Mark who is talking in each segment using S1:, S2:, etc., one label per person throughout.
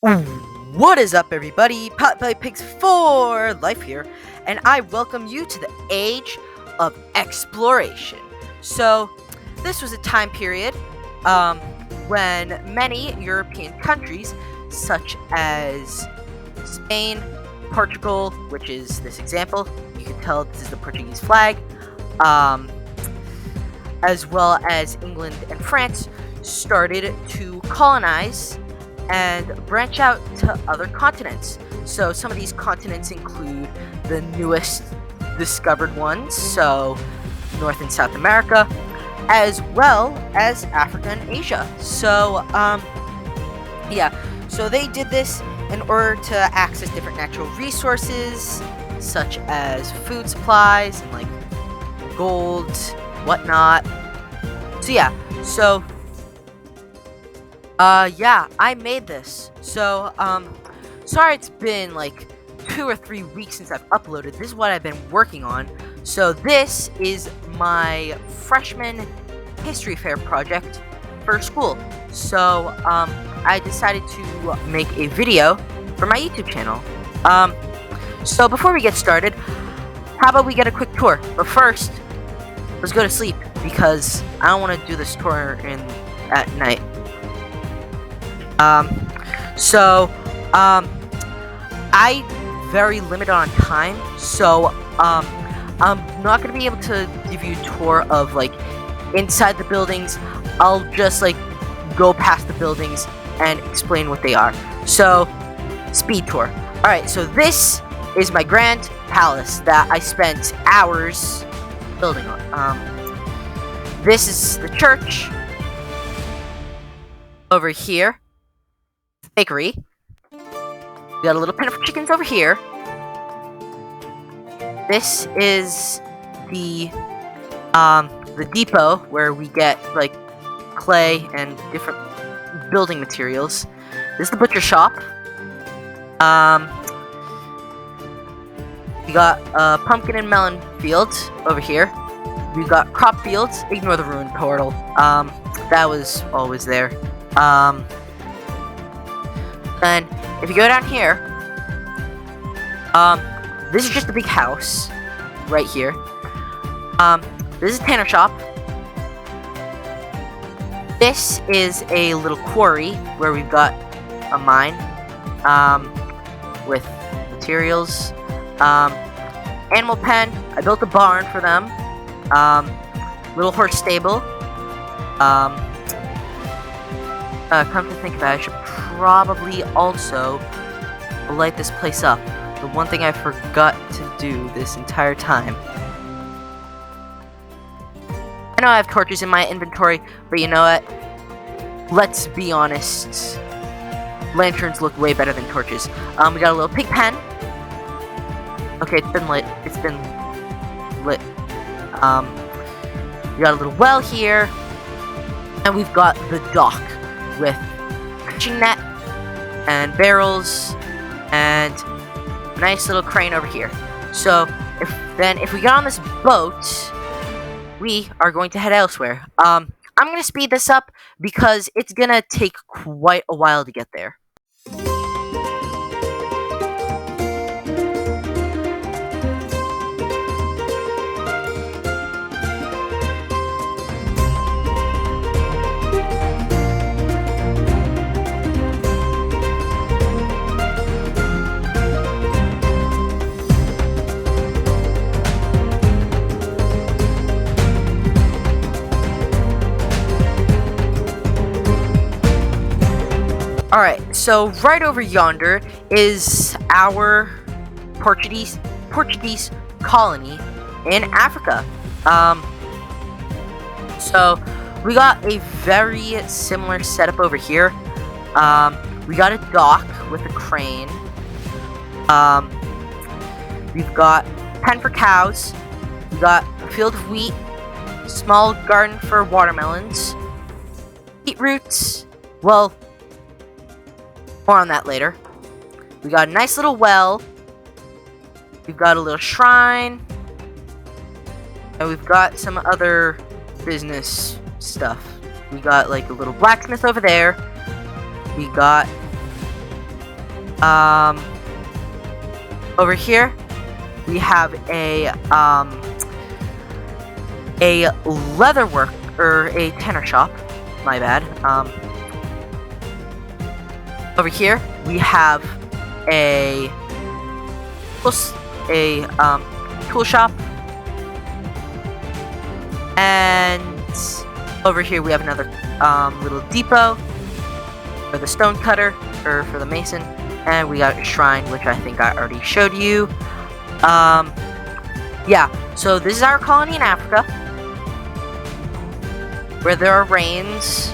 S1: What is up, everybody? Pot Belly Pigs for Life here, and I welcome you to the age of exploration. So, this was a time period when many European countries, such as Spain, Portugal, which is this example, you can tell this is the Portuguese flag, um, as well as England and France, started to colonize and branch out to other continents. So some of these continents include the newest discovered ones, so North and South America, as well as Africa and Asia. So so they did this in order to access different natural resources, such as food supplies and like gold, whatnot. I made this. Sorry it's been like 2 or 3 weeks since I've uploaded. This is what I've been working on. So this is my freshman history fair project for school. So, I decided to make a video for my YouTube channel. So before we get started, how about we get a quick tour? But first, let's go to sleep because I don't want to do this tour at night. I very limited on time, so I'm not gonna be able to give you a tour of like inside the buildings. I'll just like go past the buildings and explain what they are. So, speed tour. Alright, so this is my grand palace that I spent hours building on. This is the church. Over here, bakery. We got a little pen for chickens over here. This is the depot where we get like clay and different building materials. This is the butcher shop. We got pumpkin and melon fields over here. We got crop fields. Ignore the ruined portal. That was always there. Then, if you go down here, this is just a big house, right here. This is a tanner shop. This is a little quarry where we've got a mine, with materials. Animal pen, I built a barn for them. Little horse stable. Come to think about it, I should probably also light this place up. The one thing I forgot to do this entire time. I know I have torches in my inventory, but you know what? Let's be honest. Lanterns look way better than torches. We got a little pig pen. Okay, it's been lit. We got a little well here. And we've got the dock with fishing net and barrels and a nice little crane over here. So if we get on this boat, we are going to head elsewhere. I'm gonna speed this up because it's gonna take quite a while to get there. Alright, so right over yonder is our Portuguese colony in Africa. So we got a very similar setup over here. We got a dock with a crane. We've got pen for cows. We got a field of wheat, small garden for watermelons, beetroots. Well, more on that later. We got a nice little well. We've got a little shrine. And we've got some other business stuff. We got like a little blacksmith over there. We got Over here, we have a leatherwork or a tanner shop. My bad. Over here, we have a tool shop, and over here we have another little depot for the stone cutter or for the mason, and we got a shrine, which I think I already showed you. Yeah, so this is our colony in Africa, where there are rains.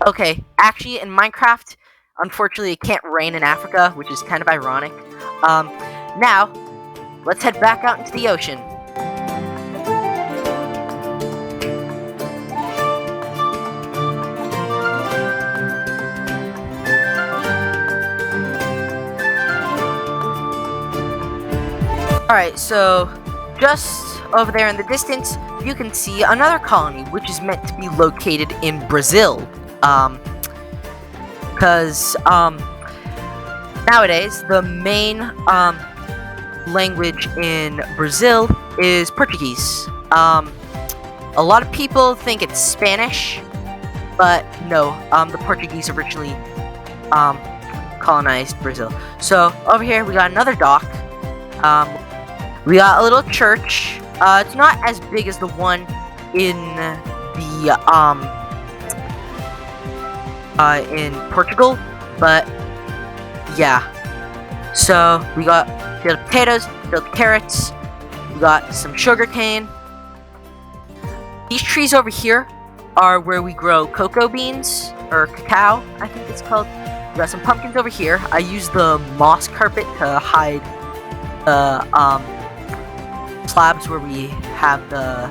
S1: Okay, actually in Minecraft, unfortunately it can't rain in Africa, which is kind of ironic. Now, let's head back out into the ocean. Alright, so just over there in the distance, you can see another colony, which is meant to be located in Brazil. Because nowadays, the main language in Brazil is Portuguese. A lot of people think it's Spanish, but no, the Portuguese originally colonized Brazil. So over here, we got another dock. We got a little church. It's not as big as the one in the in Portugal, but yeah. So we got field potatoes, field carrots. We got some sugar cane. These trees over here are where we grow cocoa beans or cacao, I think it's called. We got some pumpkins over here. I use the moss carpet to hide the slabs where we have the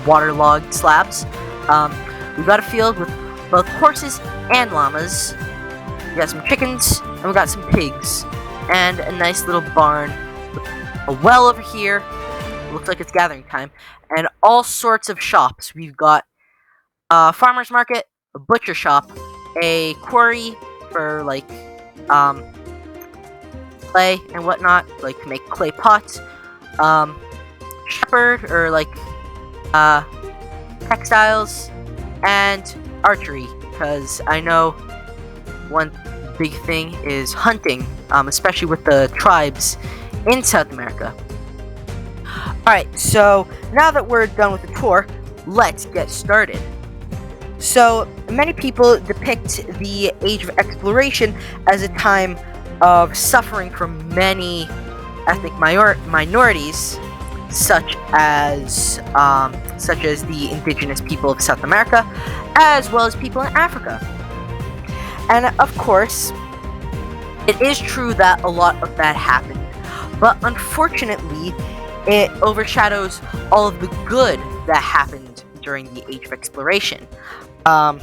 S1: waterlogged slabs. We got a field with both horses and llamas. We got some chickens and we got some pigs and a nice little barn with a well over here. Looks like it's gathering time, and all sorts of shops. We've got a farmer's market, a butcher shop, a quarry for like clay and whatnot, like to make clay pots, shepherd or like textiles, and archery, because I know one big thing is hunting, especially with the tribes in South America. Alright, so now that we're done with the tour, let's get started. So, many people depict the Age of Exploration as a time of suffering from many ethnic minorities, such as the indigenous people of South America, as well as people in Africa. And of course, it is true that a lot of that happened, but unfortunately, it overshadows all of the good that happened during the Age of Exploration. So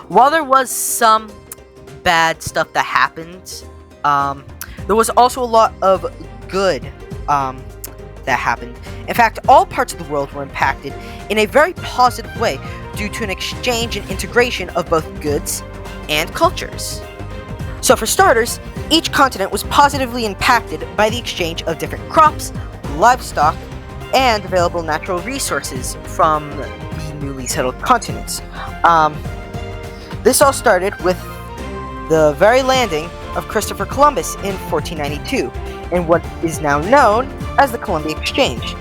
S1: while there was some bad stuff that happened, there was also a lot of good that happened. In fact, all parts of the world were impacted in a very positive way due to an exchange and integration of both goods and cultures. So for starters, each continent was positively impacted by the exchange of different crops, livestock, and available natural resources from the newly settled continents. This all started with the very landing of Christopher Columbus in 1492 in what is now known as the Columbia Exchange.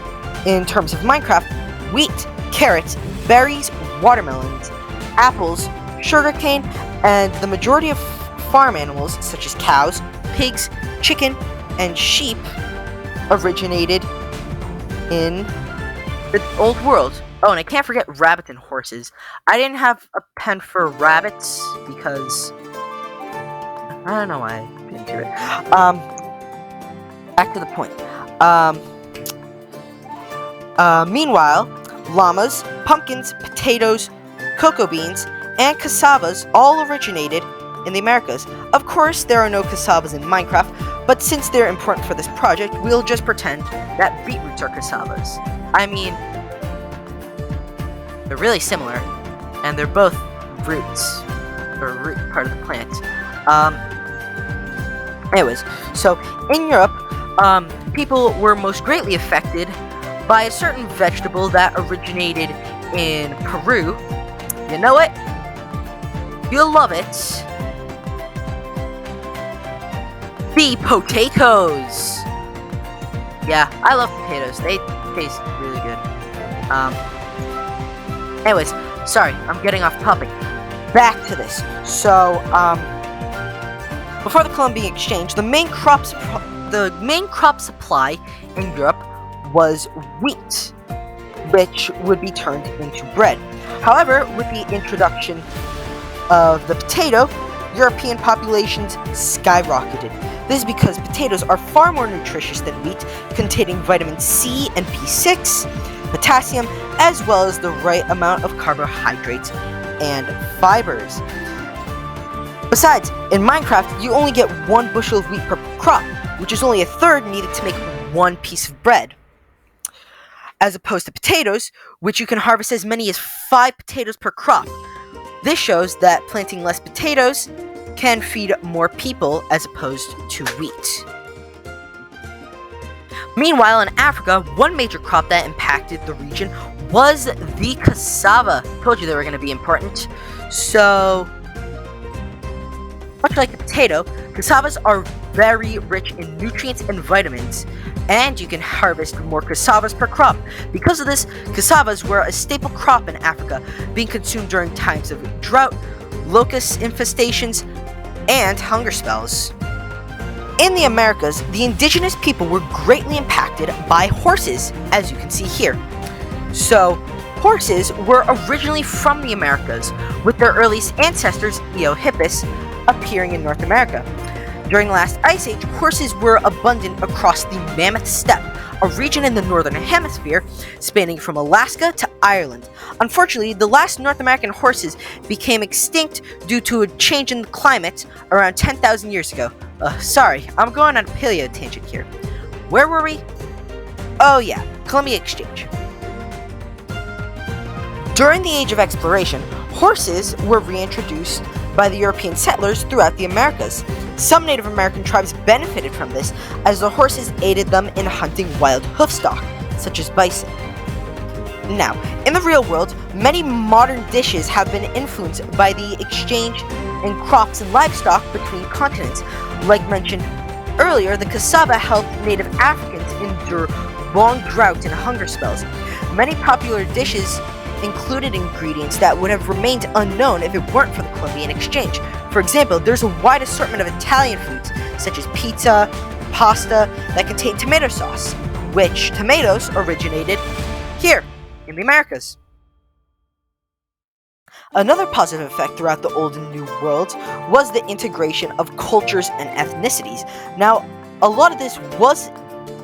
S1: In terms of Minecraft, wheat, carrots, berries, watermelons, apples, sugarcane, and the majority of farm animals such as cows, pigs, chicken, and sheep originated in the old world. Oh, and I can't forget rabbits and horses. I didn't have a pen for rabbits because I don't know why I didn't do it. Back to the point. Meanwhile, llamas, pumpkins, potatoes, cocoa beans, and cassavas all originated in the Americas. Of course, there are no cassavas in Minecraft, but since they're important for this project, we'll just pretend that beetroots are cassavas. I mean, they're really similar, and they're both roots. or root part of the plant. Anyways, so in Europe, people were most greatly affected by a certain vegetable that originated in Peru. You know it? You'll love it. The potatoes. Yeah, I love potatoes. They taste really good. Anyways, sorry, I'm getting off topic. Back to this. So, before the Columbian Exchange, the main crop supply in Europe was wheat, which would be turned into bread. However, with the introduction of the potato, European populations skyrocketed. This is because potatoes are far more nutritious than wheat, containing vitamin C and B6, potassium, as well as the right amount of carbohydrates and fibers. Besides, in Minecraft, you only get 1 bushel of wheat per crop, which is only a third needed to make 1 piece of bread, as opposed to potatoes, which you can harvest as many as 5 potatoes per crop. This shows that planting less potatoes can feed more people as opposed to wheat. Meanwhile, in Africa, one major crop that impacted the region was the cassava. Told you they were going to be important. So, much like the potato, cassavas are very rich in nutrients and vitamins, and you can harvest more cassavas per crop. Because of this, cassavas were a staple crop in Africa, being consumed during times of drought, locust infestations, and hunger spells. In the Americas, the indigenous people were greatly impacted by horses, as you can see here. So, horses were originally from the Americas, with their earliest ancestors, Eohippus, appearing in North America. During the last ice age, horses were abundant across the Mammoth Steppe, a region in the northern hemisphere spanning from Alaska to Ireland. Unfortunately, the last North American horses became extinct due to a change in the climate around 10,000 years ago. Sorry, I'm going on a paleo tangent here. Where were we? Oh yeah, Columbian Exchange. During the Age of Exploration, horses were reintroduced by the European settlers throughout the Americas. Some Native American tribes benefited from this, as the horses aided them in hunting wild hoofstock, such as bison. Now, in the real world, many modern dishes have been influenced by the exchange in crops and livestock between continents. Like mentioned earlier, the cassava helped Native Africans endure long drought and hunger spells. Many popular dishes included ingredients that would have remained unknown if it weren't for the Columbian Exchange. For example, there's a wide assortment of Italian foods, such as pizza, pasta, that contain tomato sauce, which tomatoes originated here, in the Americas. Another positive effect throughout the Old and New Worlds was the integration of cultures and ethnicities. Now, a lot of this was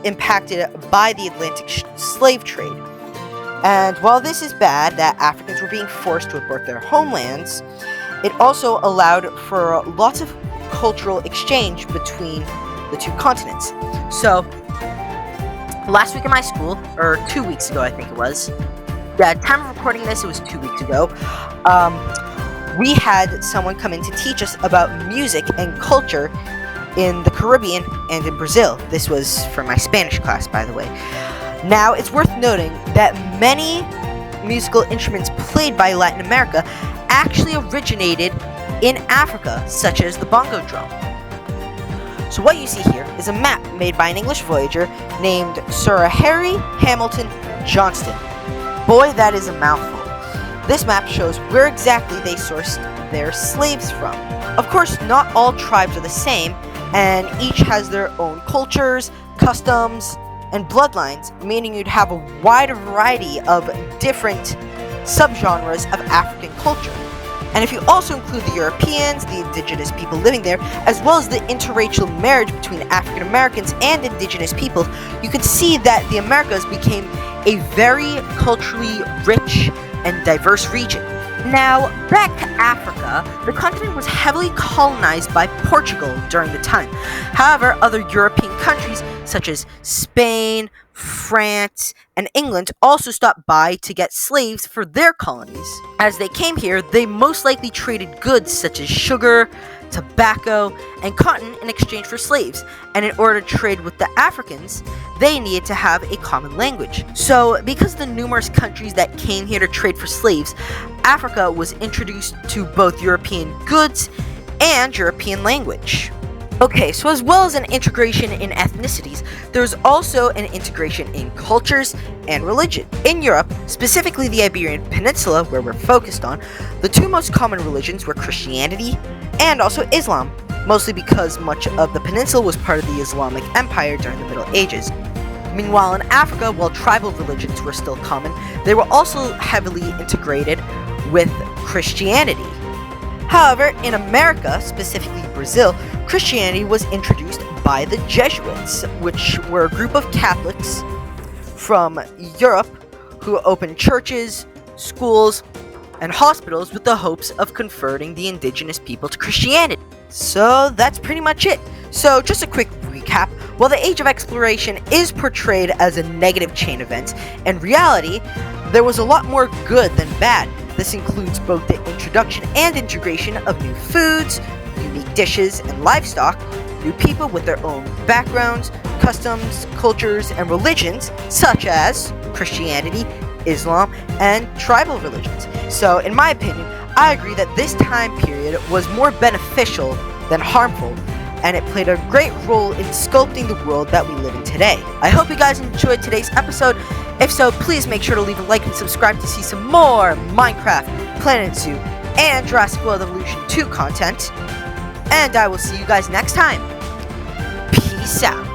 S1: impacted by the Atlantic slave trade. And while this is bad that Africans were being forced to abort their homelands, it also allowed for lots of cultural exchange between the two continents. So, last week in my school, or 2 weeks ago I think it was, time of recording this, it was 2 weeks ago, we had someone come in to teach us about music and culture in the Caribbean and in Brazil. This was for my Spanish class, by the way. Now, it's worth noting that many musical instruments played by Latin America actually originated in Africa, such as the bongo drum. So what you see here is a map made by an English voyager named Sir Harry Hamilton Johnston. Boy, that is a mouthful. This map shows where exactly they sourced their slaves from. Of course, not all tribes are the same, and each has their own cultures, customs, and bloodlines, meaning you'd have a wide variety of different subgenres of African culture. And if you also include the Europeans, the indigenous people living there, as well as the interracial marriage between African Americans and indigenous peoples, you can see that the Americas became a very culturally rich and diverse region. Now, back to Africa, the continent was heavily colonized by Portugal during the time. However, other European countries such as Spain, France, and England also stopped by to get slaves for their colonies. As they came here, they most likely traded goods such as sugar, tobacco, and cotton in exchange for slaves, and in order to trade with the Africans, they needed to have a common language. So, because of the numerous countries that came here to trade for slaves, Africa was introduced to both European goods and European language. Okay, so as well as an integration in ethnicities, there's also an integration in cultures and religion. In Europe, specifically the Iberian Peninsula, where we're focused on, the two most common religions were Christianity and also Islam, mostly because much of the peninsula was part of the Islamic Empire during the Middle Ages. Meanwhile, in Africa, while tribal religions were still common, they were also heavily integrated with Christianity. However, in America, specifically Brazil, Christianity was introduced by the Jesuits, which were a group of Catholics from Europe who opened churches, schools, and hospitals with the hopes of converting the indigenous people to Christianity. So that's pretty much it. So just a quick recap. While the Age of Exploration is portrayed as a negative chain event, in reality, there was a lot more good than bad. This includes both the introduction and integration of new foods, unique dishes and livestock, new people with their own backgrounds, customs, cultures, and religions, such as Christianity, Islam, and tribal religions. So, in my opinion, I agree that this time period was more beneficial than harmful, and it played a great role in sculpting the world that we live in today. I hope you guys enjoyed today's episode. If so, please make sure to leave a like and subscribe to see some more Minecraft, Planet Zoo, and Jurassic World Evolution 2 content. And I will see you guys next time. Peace out.